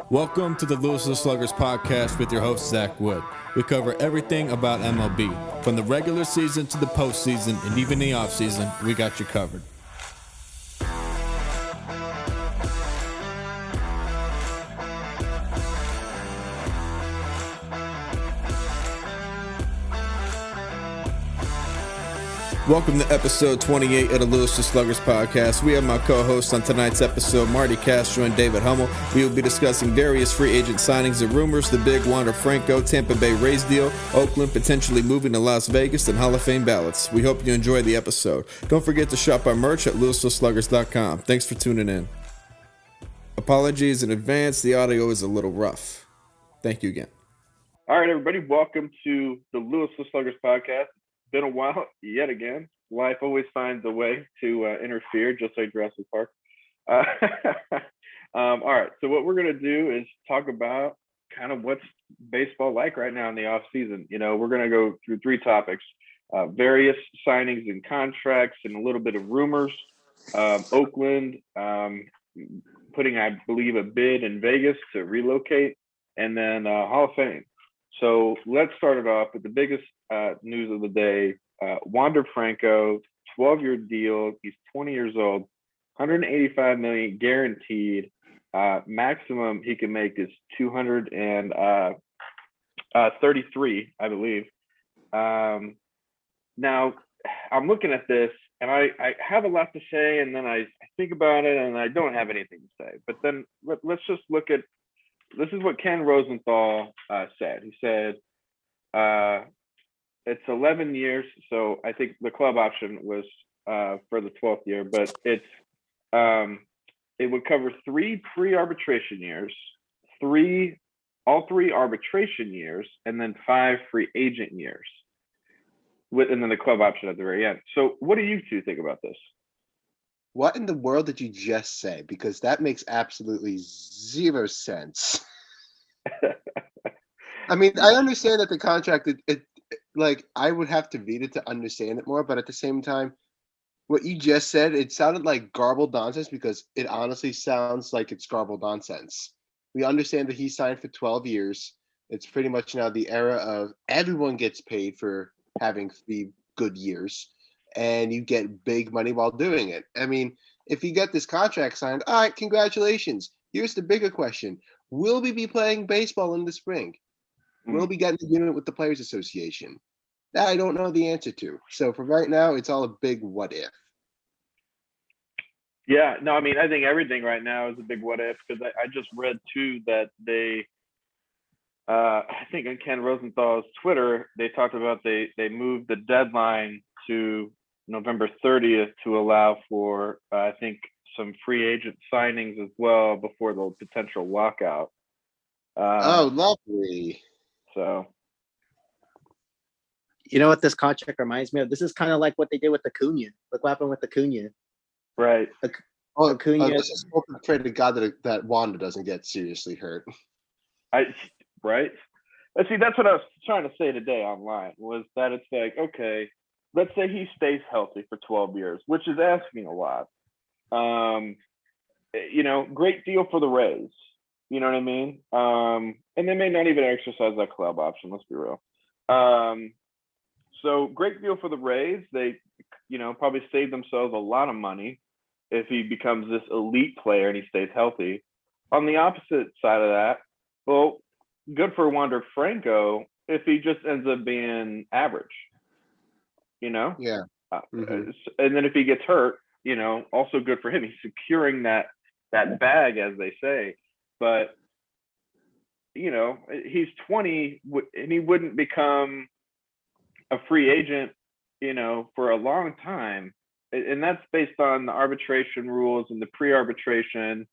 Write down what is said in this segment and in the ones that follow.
Welcome to the Louisville Sluggers podcast with your host, Zach Wood. We cover everything about MLB, from the regular season to the postseason and even the offseason. We got you covered. Welcome to episode 28 of the Louisville Sluggers podcast. We have my co-hosts on tonight's episode, Marty Castro and David Hummel. We will be discussing various free agent signings and rumors, the big Wander Franco, Tampa Bay Rays deal, Oakland potentially moving to Las Vegas, and Hall of Fame ballots. We hope you enjoy the episode. Don't forget to shop our merch at LouisvilleSluggers.com. Thanks for tuning in. Apologies in advance, the audio is a little rough. Thank you again. All right, everybody, welcome to the Louisville Sluggers podcast. Been a while yet again. Life always finds a way to interfere, just like Jurassic Park. All right, so what we're going to do is talk about kind of what's baseball like right now in the off season. You know, we're going to go through three topics: various signings and contracts, and a little bit of rumors. Oakland putting, I believe, a bid in Vegas to relocate, and then Hall of Fame. So let's start it off with the biggest news of the day. Wander Franco, 12-year deal. He's 20 years old, $185 million guaranteed. Maximum he can make is $233, I believe. Now, I'm looking at this, and I have a lot to say, and then I think about it, and I don't have anything to say. But then let's just look at. This is what Ken Rosenthal said. He said, it's 11 years. So I think the club option was for the 12th year, but it would cover 3 pre-arbitration years, all three arbitration years, and then 5 free agent years, and then the club option at the very end. So what do you two think about this? What in the world did you just say? Because that makes absolutely zero sense. I mean, I understand that the contract, like, I would have to read it to understand it more, but at the same time, what you just said, it sounded like garbled nonsense, because it honestly sounds like it's garbled nonsense. We understand that he signed for 12 years. It's pretty much now the era of everyone gets paid for having 3 good years, and you get big money while doing it. I mean, if you get this contract signed, all right, congratulations. Here's the bigger question. Will we be playing baseball in the spring? Will we get an agreement with the Players Association? That I don't know the answer to. So for right now, it's all a big what if. Yeah, no, I mean, I think everything right now is a big what if, because I just read too that they, I think on Ken Rosenthal's Twitter, they talked about they moved the deadline to November 30th to allow for, I think, some free agent signings as well before the potential lockout. Oh, lovely. So, you know what this contract reminds me of? This is kind of like what they did with Acuna. Look what happened with Acuna. Right. Acuna. Let's just hope and pray to God that Wanda doesn't get seriously hurt. Right. Let's see, that's what I was trying to say today online, was that it's like, okay, let's say he stays healthy for 12 years, which is asking a lot. You know, great deal for the Rays. You know what I mean? And they may not even exercise that club option, let's be real. So great deal for the Rays. They, you know, probably save themselves a lot of money if he becomes this elite player and he stays healthy. On the opposite side of that, well, good for Wander Franco if he just ends up being average, you know? Yeah. And then if he gets hurt, you know, also good for him. He's securing that bag, as they say. But, you know, he's 20 and he wouldn't become a free agent, you know, for a long time. And that's based on the arbitration rules and the pre-arbitration.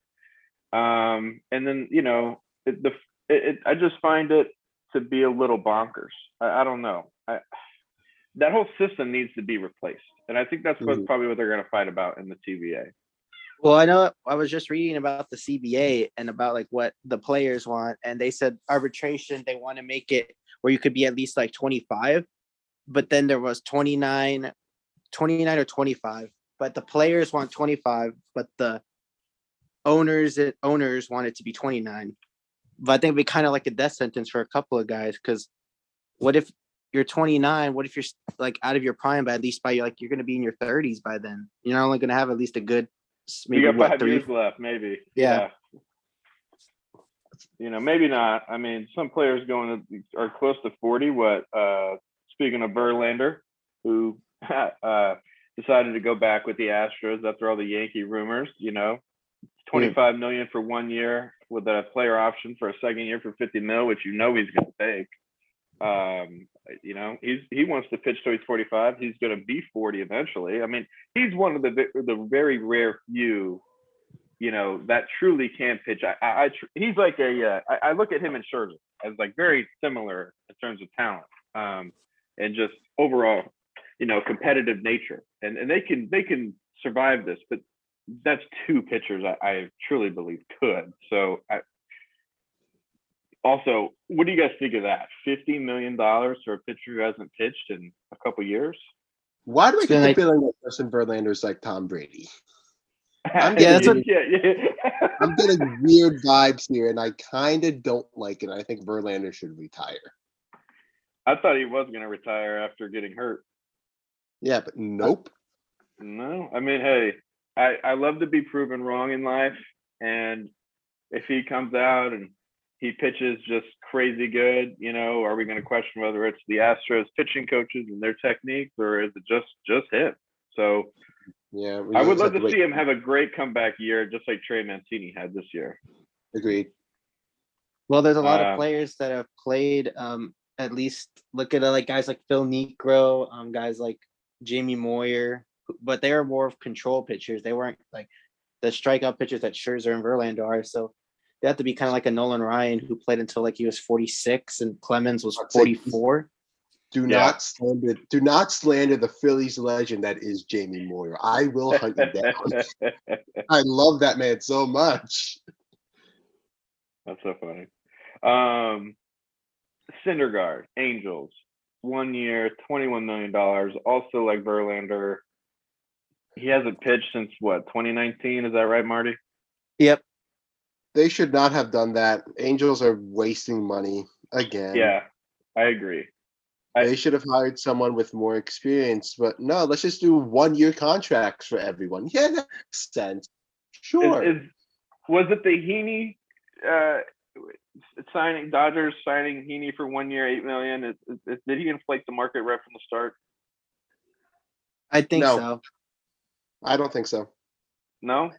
And then, you know, I just find it to be a little bonkers. I don't know. That whole system needs to be replaced. And I think that's probably what they're going to fight about in the TVA. Well, I know I was just reading about the CBA and about like what the players want. And they said arbitration, they want to make it where you could be at least like 25. But then there was 29 or 25. But the players want 25, but the owners want it to be 29. But I think it'd be kind of like a death sentence for a couple of guys. Because what if you're 29? What if you're like out of your prime, but at least by like you're going to be in your 30s by then? You're only going to have at least a good maybe You got what 5 3 years left, maybe. Yeah. Maybe not. I mean, some players are close to 40. Speaking of Verlander, who decided to go back with the Astros after all the Yankee rumors, $25 million for 1 year with a player option for a second year for $50 million, which he's going to take. He wants to pitch till he's 45. He's going to be 40 eventually. I mean, he's one of the very rare few, that truly can pitch. He's like I look at him and Scherzer as like very similar in terms of talent, and just overall, competitive nature, and they can survive this. But that's two pitchers I truly believe could. So also, what do you guys think of that? $50 million for a pitcher who hasn't pitched in a couple years? Why do I get the feeling that Justin Verlander is like Tom Brady? I'm getting weird vibes here, and I kind of don't like it. I think Verlander should retire. I thought he was going to retire after getting hurt. Yeah, but nope. No, I mean, hey, I love to be proven wrong in life, and if he comes out and he pitches just crazy good, are we going to question whether it's the Astros pitching coaches and their techniques, or is it just him? So yeah, I would love to see him have a great comeback year, just like Trey Mancini had this year. Agreed. Well, there's a lot of players that have played. At least look at like guys like Phil Niekro, guys like Jamie Moyer, but they are more of control pitchers. They weren't like the strikeout pitchers that Scherzer and Verlander are. So they have to be kind of like a Nolan Ryan who played until like he was 46 and Clemens was 44. Do not slander the Phillies legend that is Jamie Moyer. I will hunt you down. I love that man so much. That's so funny. Syndergaard, Angels, 1 year, $21 million. Also like Verlander, he hasn't pitched since 2019? Is that right, Marty? Yep. They should not have done that. Angels are wasting money again. Yeah, I agree. They should have hired someone with more experience, but no, let's just do 1 year contracts for everyone. Yeah, that makes sense. Sure. Was it the Heaney Dodgers signing Heaney for 1 year, $8 million? Did he inflate the market right from the start? I think so. I don't think so. No?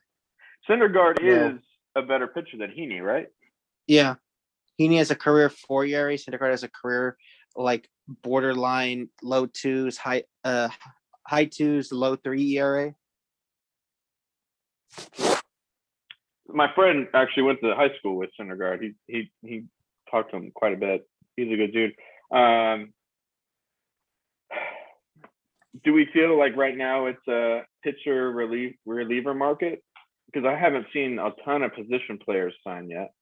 Syndergaard is a better pitcher than Heaney, right? Yeah. Heaney has a career 4 ERA. Syndergaard has a career like borderline low twos, high twos, low 3 ERA. My friend actually went to high school with Syndergaard. He talked to him quite a bit. He's a good dude. Do we feel like right now it's a pitcher reliever market? Because I haven't seen a ton of position players sign yet.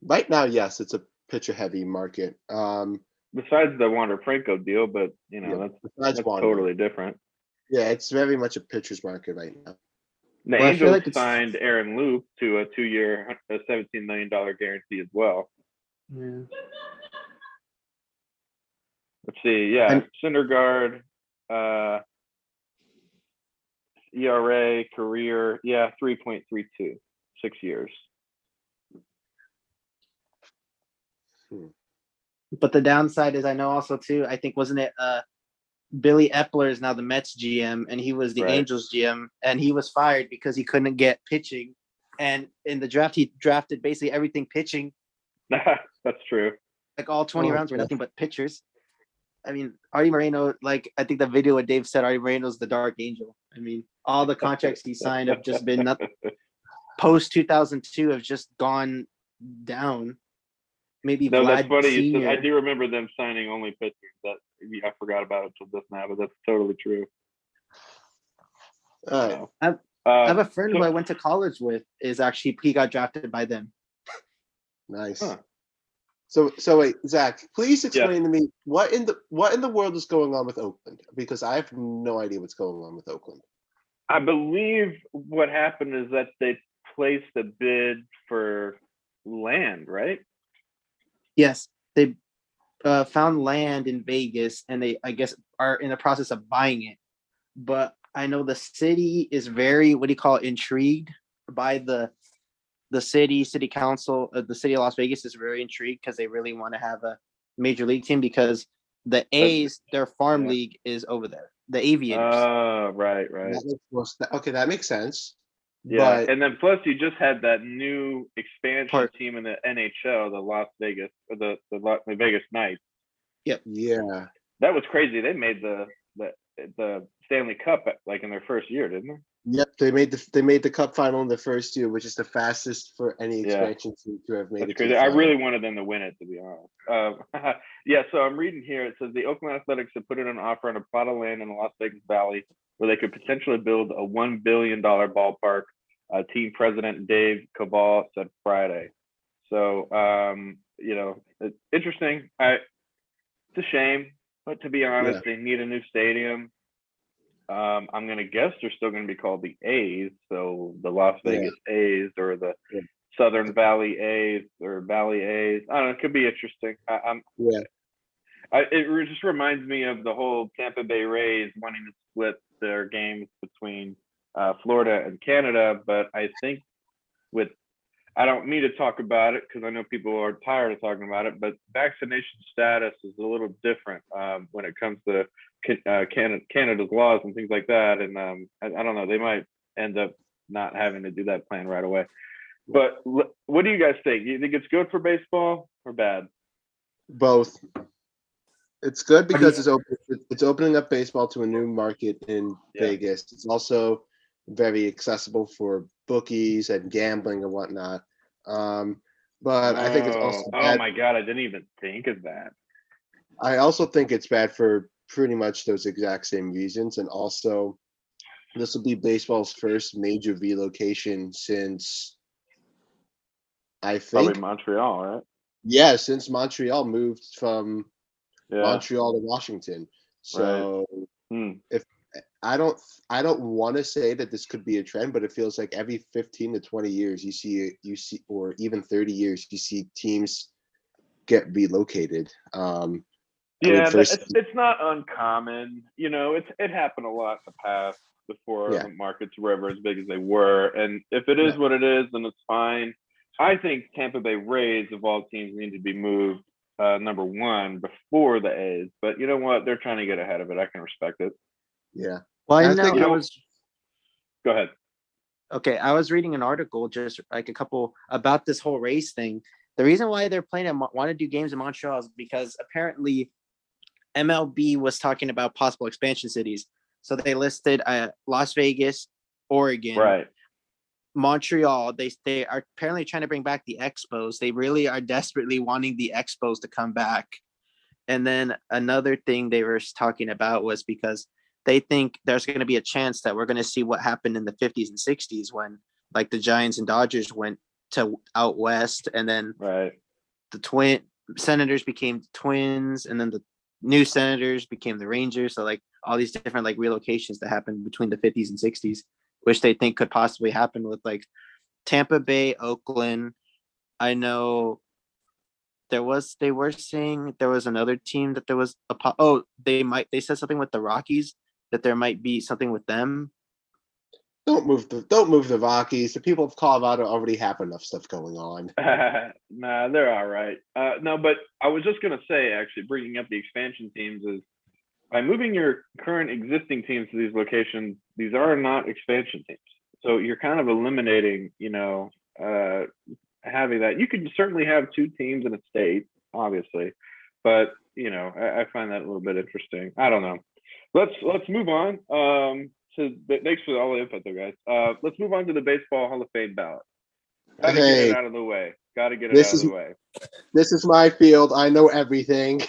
Right now, yes, it's a pitcher-heavy market. Besides the Wander Franco deal, but that's totally different. Yeah, it's very much a pitcher's market right now. The Angels signed Aaron Loop to a 2 year, $17 million guarantee as well. Yeah. Let's see. Yeah, Syndergaard, ERA, career, 3.32, 6 years. But the downside is, I know also too, I think, wasn't it Billy Epler is now the Mets GM, and he was the Angels GM, and he was fired because he couldn't get pitching. And in the draft, he drafted basically everything pitching. That's true. Like all 20 rounds were nothing but pitchers. I mean, Artie Moreno, like I think the video what Dave said, Artie Moreno's the dark angel. I mean, all the contracts he signed have just been nothing. Post 2002 have just gone down. Maybe no, Vlad that's funny. Senior. I do remember them signing only pitchers. That I forgot about it till just now, but that's totally true. I have a friend who I went to college with. He got drafted by them. Nice. Huh. So wait, Zach, please explain to me what in the world is going on with Oakland, because I have no idea what's going on with Oakland. I believe what happened is that they placed a bid for land, Yes, they found land in Vegas, and they, I guess, are in the process of buying it. But I know the city is very, what do you call it, intrigued by the city council. The city of Las Vegas is very intrigued because they really want to have a major league team because the A's, their farm yeah. league is over there. The Aviators. Right. Okay, that makes sense. Yeah, But and then plus you just had that new expansion Part- team in the NHL, the Las Vegas, or the Vegas Knights. yeah, That was crazy. They made the Stanley Cup like in their first year, didn't they? yep, they made the cup final in the first year, which is the fastest for any Yeah. expansion team to have made That's it to crazy. the I final. really wanted them to win it, to be honest. Yeah, so I'm reading here. It says the Oakland Athletics have put in an offer on a plot of land in the Las Vegas Valley where they could potentially build a $1 billion ballpark. Team president Dave Cabal said Friday. So, it's interesting. It's a shame, but to be honest, they need a new stadium. I'm gonna guess they're still gonna be called the A's, so the Las Vegas A's or the Southern Valley A's or Valley A's. I don't know. It could be interesting. It just reminds me of the whole Tampa Bay Rays wanting to split their games between Florida and Canada, but I think I don't need to talk about it because I know people are tired of talking about it, but vaccination status is a little different when it comes to Canada's laws and things like that. And I don't know, they might end up not having to do that plan right away. But what do you guys think? Do you think it's good for baseball or bad? Both. It's good because it's opening up baseball to a new market in Vegas. It's also very accessible for bookies and gambling and whatnot. But I think it's also bad. Oh my God, I didn't even think of that. I also think it's bad for pretty much those exact same reasons. And also, this will be baseball's first major relocation since, I think, probably Montreal, right? Yeah, since Montreal moved from Montreal to Washington. So if I don't want to say that this could be a trend, but it feels like every 15 to 20 years you see or even 30 years you see teams get relocated. It's not uncommon. It happened a lot in the past before the markets were ever as big as they were. And if it is what it is, then it's fine. I think Tampa Bay Rays of all teams need to be moved number one before the A's. But you know what? They're trying to get ahead of it. I can respect it. Yeah. Well, I know Go ahead. Okay, I was reading an article just like a couple about this whole race thing. The reason why they're want to do games in Montreal is because apparently MLB was talking about possible expansion cities. So they listed Las Vegas, Oregon, right, Montreal. They are apparently trying to bring back the Expos. They really are desperately wanting the Expos to come back. And then another thing they were talking about was because they think there's going to be a chance that we're going to see what happened in the 50s and 60s when like the Giants and Dodgers went to out west, and then the twin Senators became Twins, and then the new Senators became the Rangers. So like all these different like relocations that happened between the 50s and 60s, which they think could possibly happen with like Tampa Bay, Oakland. I know they were saying there was another team that there was they said something with the Rockies, that there might be something with them. Don't move the Rockies. The people of Colorado already have enough stuff going on. Nah, they're all right. No, but I was just gonna say, actually, bringing up the expansion teams is by moving your current existing teams to these locations, these are not expansion teams. So you're kind of eliminating, having that. You could certainly have two teams in a state, obviously, but I find that a little bit interesting. I don't know. Let's move on. Thanks for all the input there, guys. Let's move on to the Baseball Hall of Fame ballot. Gotta get it out of the way. This is my field. I know everything.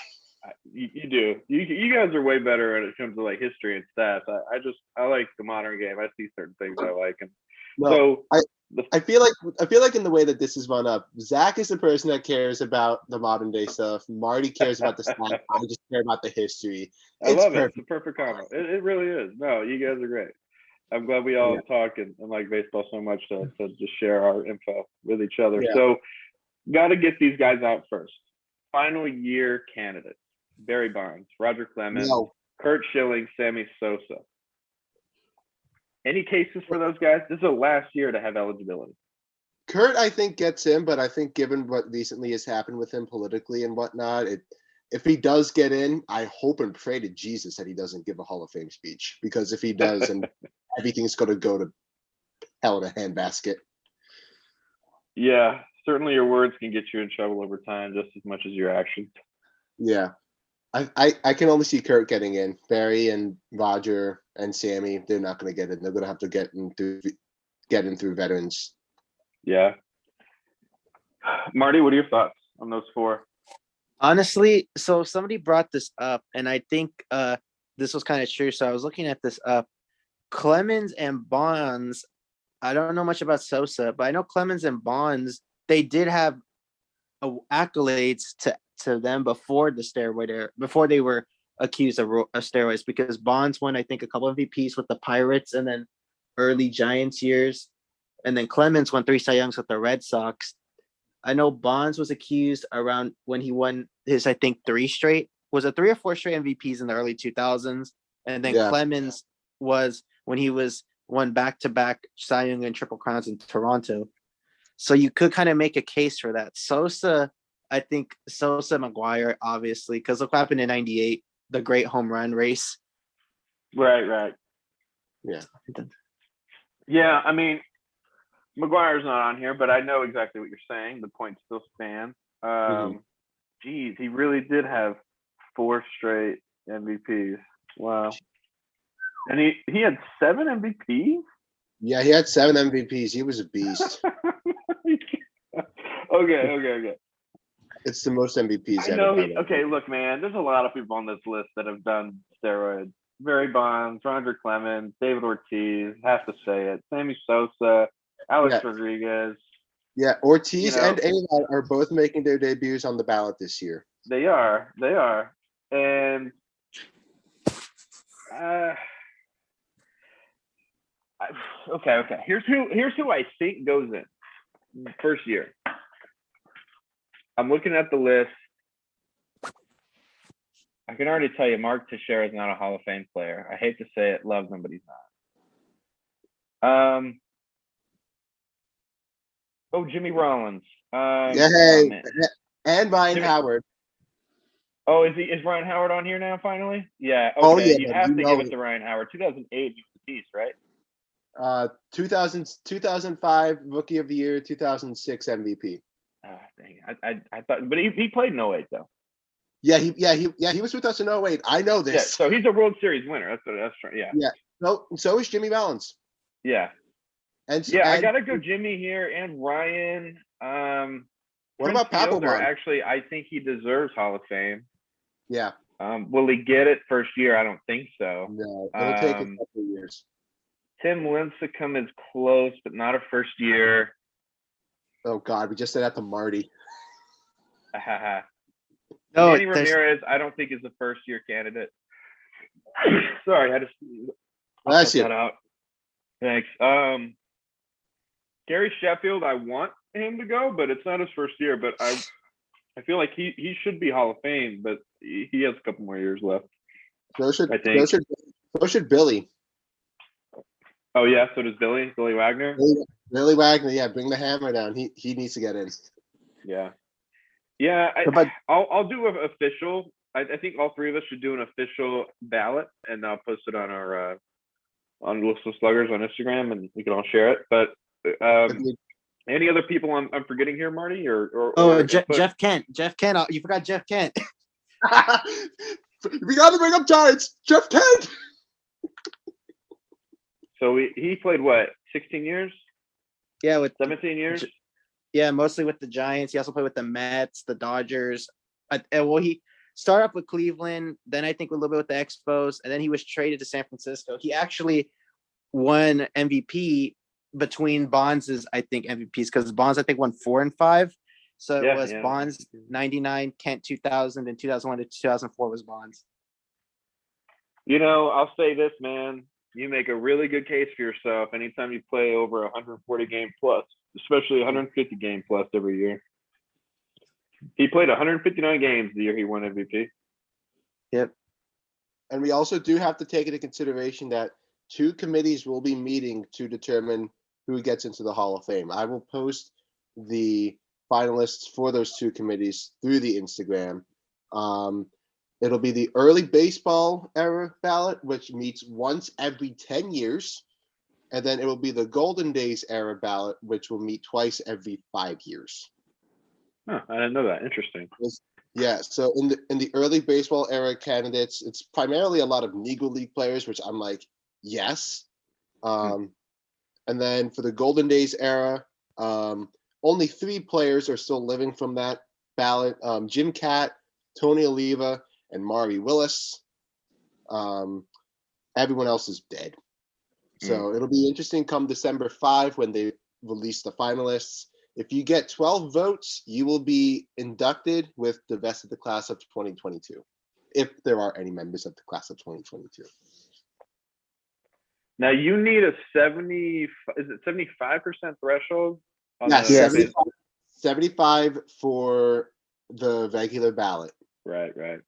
You do. You guys are way better when it comes to like history and stats. I like the modern game. I see certain things I like, and I feel like in the way that this is run up, Zach is the person that cares about the modern day stuff. Marty cares about the stats. I just care about the history. I love it. It's a perfect combo. It really is. No, you guys are great. I'm glad we all talk and like baseball so much to just share our info with each other. Yeah. So got to get these guys out first. final year candidates: Barry Bonds, Roger Clemens, No. Kurt Schilling, Sammy Sosa. Any cases for those guys? This is the last year to have eligibility. Kurt, I think, gets in, but I think given what recently has happened with him politically and whatnot, if he does get in, I hope and pray to Jesus that he doesn't give a Hall of Fame speech, because if he does, and everything's going to go to hell in a handbasket. Yeah, certainly your words can get you in trouble over time just as much as your actions. Yeah. I can only see Kurt getting in. Barry and Roger and Sammy, they're not going to get in. They're going to have to get in through veterans. Yeah. Marty, what are your thoughts on those four? Honestly, so somebody brought this up, and I think this was kind of true. So I was looking at this up. Clemens and Bonds, I don't know much about Sosa, but I know Clemens and Bonds, they did have accolades to them before the steroid era, before they were accused of steroids, because Bonds won, I think, a couple of MVPs with the Pirates and then early Giants years. And then Clemens won 3 Cy Youngs with the Red Sox. I know Bonds was accused around when he won his, I think, 3 or 4 straight MVPs in the early 2000s. And then Clemens was when he won back-to-back Cy Young and Triple Crowns in Toronto. So you could kind of make a case for that. Sosa, I think McGuire, obviously, because look what happened in 98, the great home run race. Right. Yeah. Yeah, I mean, McGuire's not on here, but I know exactly what you're saying. The point still stands. Geez, he really did have 4 straight MVPs. Wow. And he had 7 MVPs? Yeah, he had 7 MVPs. He was a beast. Okay. It's the most MVPs I know. ever. Okay, look, man, there's a lot of people on this list that have done steroids. Barry Bonds, Roger Clemens, David Ortiz, have to say it. Sammy Sosa, Alex Rodriguez. Yeah, Ortiz and A-Rod are both making their debuts on the ballot this year. They are. And okay. Here's who I think goes in first year. I'm looking at the list. I can already tell you Mark Teixeira is not a Hall of Fame player. I hate to say it, love him, but he's not. Jimmy Rollins. And Ryan Howard. Oh, is Ryan Howard on here now finally? Yeah. Okay. Oh, yeah, you have to give it to Ryan Howard. 2008 he was the beast, right? 2005 Rookie of the Year, 2006 MVP. Oh, dang. I thought, but he played in 08 though. Yeah, he was with us in 08. I know this. Yeah, so he's a World Series winner. That's right. Yeah. Yeah. So is Jimmy Rollins. Yeah. I gotta go Jimmy here and Ryan. What about Papelbon? Actually, I think he deserves Hall of Fame. Yeah. Will he get it first year? I don't think so. No, it'll take a couple of years. Tim Lincecum is close, but not a first year. Oh God, we just said that to Marty. No, Manny Ramirez, I don't think is a first year candidate. Sorry, I just Bless you. that out. Thanks. Gary Sheffield, I want him to go, but it's not his first year. But I feel like he should be Hall of Fame, but he has a couple more years left. So should Billy. Oh yeah, so does Billy Wagner. Billy Wagner, yeah, bring the hammer down. He needs to get in. Yeah. I'll do an official. I think all 3 of us should do an official ballot, and I'll post it on our on List of Sluggers on Instagram, and we can all share it. But any other people I'm forgetting here, Marty? Or Jeff Kent. Jeff Kent. You forgot Jeff Kent. We got to bring up Giants. Jeff Kent. So he played what, 16 years? Yeah, with 17 years. Yeah, mostly with the Giants. He also played with the Mets, the Dodgers. He started off with Cleveland, then I think a little bit with the Expos, and then he was traded to San Francisco. He actually won MVP between Bonds' I think MVPs, because Bonds I think won 4 and 5. So it was Bonds 99, Kent 2000, and 2001 to 2004 was Bonds. I'll say this, man. You make a really good case for yourself anytime you play over 140 game plus, especially 150 game plus every year. He played 159 games the year he won MVP. Yep. And we also do have to take into consideration that 2 committees will be meeting to determine who gets into the Hall of Fame. I will post the finalists for those 2 committees through the Instagram. It'll be the early baseball era ballot, which meets once every 10 years. And then it will be the Golden Days era ballot, which will meet twice every 5 years. Huh, I didn't know that. Interesting. Yeah, so in the early baseball era candidates, it's primarily a lot of Negro League players, which I'm like, yes. And then for the Golden Days era, only 3 players are still living from that ballot: Jim Catt, Tony Oliva, and Maury Willis. Everyone else is dead. So it'll be interesting come December 5 when they release the finalists. If you get 12 votes, you will be inducted with the rest of the class of 2022, if there are any members of the class of 2022. Now you need a 75% threshold? Yeah, 75 for the regular ballot. Right.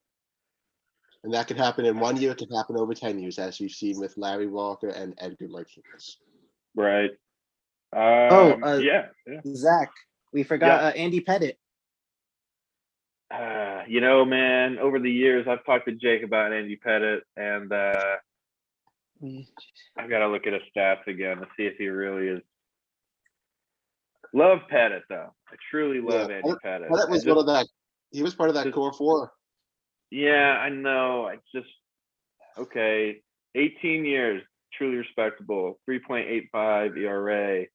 And that can happen in 1 year. It can happen over 10 years, as you've seen with Larry Walker and Edgar Martinez. Right. Yeah. Zach, we forgot Andy Pettit. Man, over the years, I've talked to Jake about Andy Pettit, and I've got to look at his stats again to see if he really is. Love Pettit, though. I truly love Andy Pettit. Pettit was one of that. He was part of that core 4. Yeah, I know. 18 years, truly respectable, 3.85 ERA.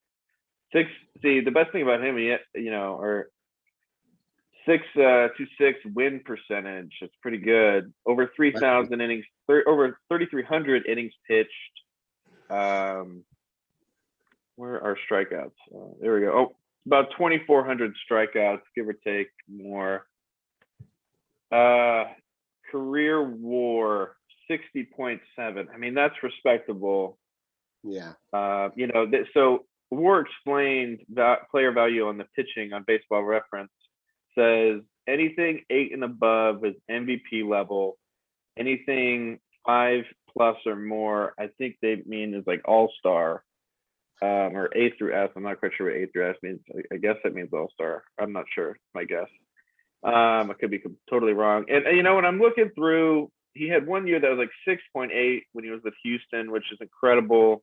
The best thing about him, 6.26 win percentage. It's pretty good. Over 3,000 innings, over 3,300 innings pitched. Where are strikeouts? There we go. Oh, about 2,400 strikeouts, give or take more. Career WAR 60.7. I mean, that's respectable. Yeah. So WAR explained that player value on the pitching on Baseball Reference says anything 8 and above is MVP level. Anything 5+ or more, I think they mean is like all-star, or A through S. I'm not quite sure what A through S means. I guess that means all-star. I'm not sure. My guess. I could be totally wrong. And when I'm looking through, he had 1 year that was like 6.8 when he was with Houston, which is incredible.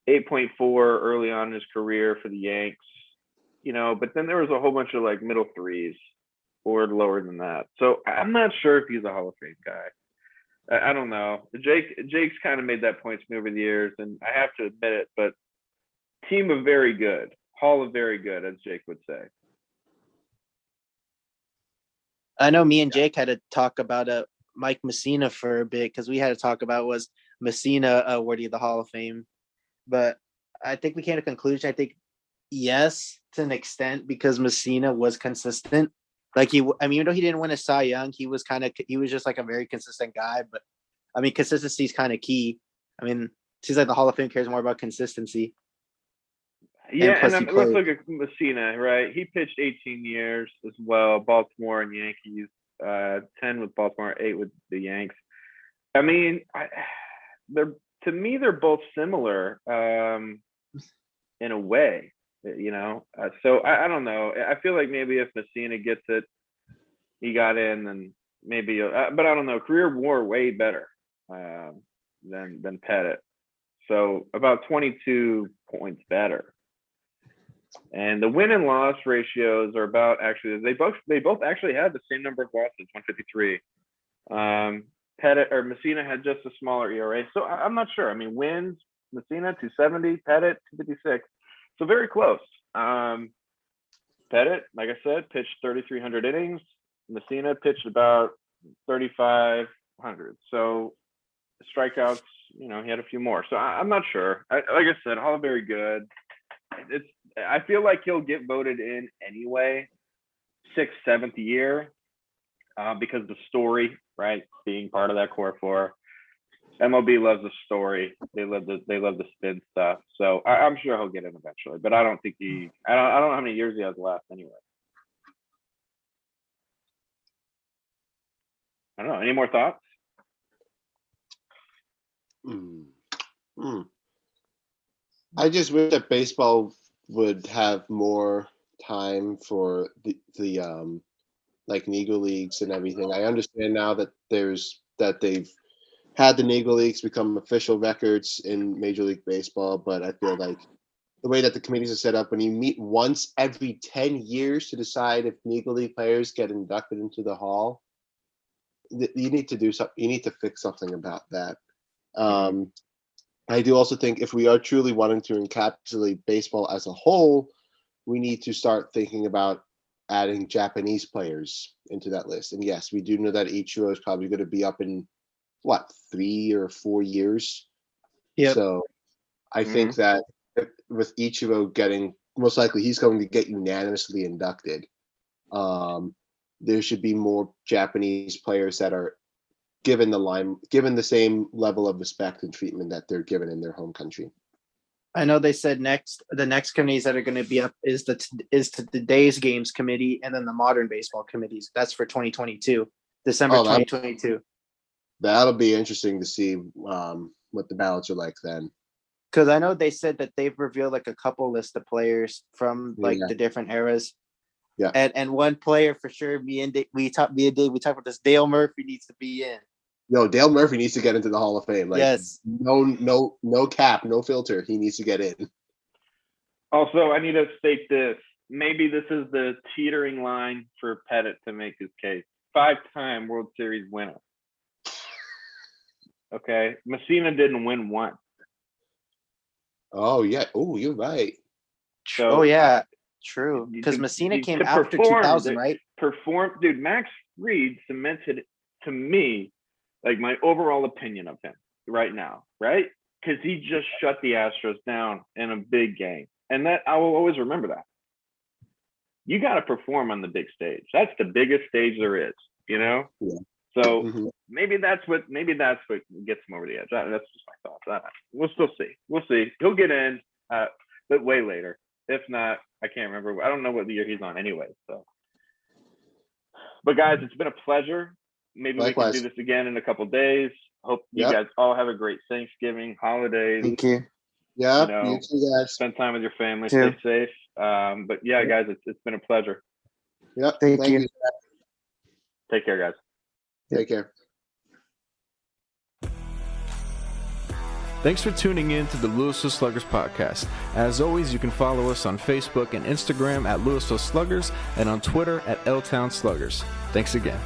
8.4 early on in his career for the Yanks. But then there was a whole bunch of like middle threes or lower than that. So I'm not sure if he's a Hall of Fame guy. I don't know. Jake's kind of made that point to me over the years, and I have to admit it, but team of very good, Hall of very good, as Jake would say. I know me and Jake had to talk about Mike Messina for a bit, because we had to talk about, was Messina worthy of the Hall of Fame? But I think we came to a conclusion. I think yes, to an extent, because Messina was consistent. Like even though he didn't win a Cy Young, he was just like a very consistent guy. But I mean, consistency is kind of key. I mean, it seems like the Hall of Fame cares more about consistency. Yeah, and let's look at Messina, right? He pitched 18 years as well, Baltimore and Yankees, 10 with Baltimore, 8 with the Yanks. I mean, to me, they're both similar in a way, So I don't know. I feel like maybe if Messina gets it, he got in, and maybe. But I don't know. Career WAR way better than Pettit, so about 22 points better. And the win and loss ratios are about they both actually had the same number of losses, 153. Pettit or Messina had just a smaller ERA, so I'm not sure. I mean, wins, Messina 270, Pettit 256, so very close. Pettit, like I said, pitched 3,300 innings. Messina pitched about 3,500. So strikeouts, he had a few more. So I'm not sure. Like I said, all very good. I feel like he'll get voted in anyway, 6th, 7th year, because the story, right, being part of that core 4. MLB loves the story. They love the spin stuff. So I'm sure he'll get in eventually, but I don't think I don't know how many years he has left anyway. I don't know. Any more thoughts? I just wish that baseball would have more time for the like Negro Leagues and everything. I understand now that they've had the Negro Leagues become official records in Major League Baseball, but I feel like the way that the committees are set up, when you meet once every 10 years to decide if Negro League players get inducted into the Hall, you need to do something. You need to fix something about that. I do also think if we are truly wanting to encapsulate baseball as a whole, we need to start thinking about adding Japanese players into that list. And yes, we do know that Ichiro is probably going to be up in 3 or 4 years. Yep. So I think that with Ichiro getting, most likely he's going to get unanimously inducted. There should be more Japanese players that are given the same level of respect and treatment that they're given in their home country. I know they said the next committees that are going to be up is today's games committee and then the modern baseball committees. That's for 2022, December 2022. That'll be interesting to see what the ballots are like then. Because I know they said that they've revealed like a couple list of players from like the different eras. Yeah. And one player for sure, we talked about this. Dale Murphy needs to be in. Yo, Dale Murphy needs to get into the Hall of Fame. Like, yes. No cap, no filter. He needs to get in. Also, I need to state this. Maybe this is the teetering line for Pettit to make his case. 5-time World Series winner. Okay. Messina didn't win one. Oh, yeah. Oh, you're right. So, true. Because Messina came after 2000, right? Dude, Max Fried cemented to me like my overall opinion of him right now, right? Because he just shut the Astros down in a big game. And that I will always remember that. You got to perform on the big stage. That's the biggest stage there is, you know? Yeah. So maybe that's what gets him over the edge. That's just my thoughts. We'll still see. We'll see. He'll get in, but way later. If not, I can't remember. I don't know what year he's on anyway. So, but guys, it's been a pleasure. Maybe Likewise. we can do this again in a couple days. Hope you guys all have a great Thanksgiving, holidays. Thank you. Yeah, you too, guys. Spend time with your family. Stay safe. But yeah, guys, it's been a pleasure. Yep. Thank you. Take care, guys. Take care. Thanks for tuning in to the Louisville Sluggers podcast. As always, you can follow us on Facebook and Instagram at Louisville Sluggers and on Twitter at L-Town Sluggers. Thanks again.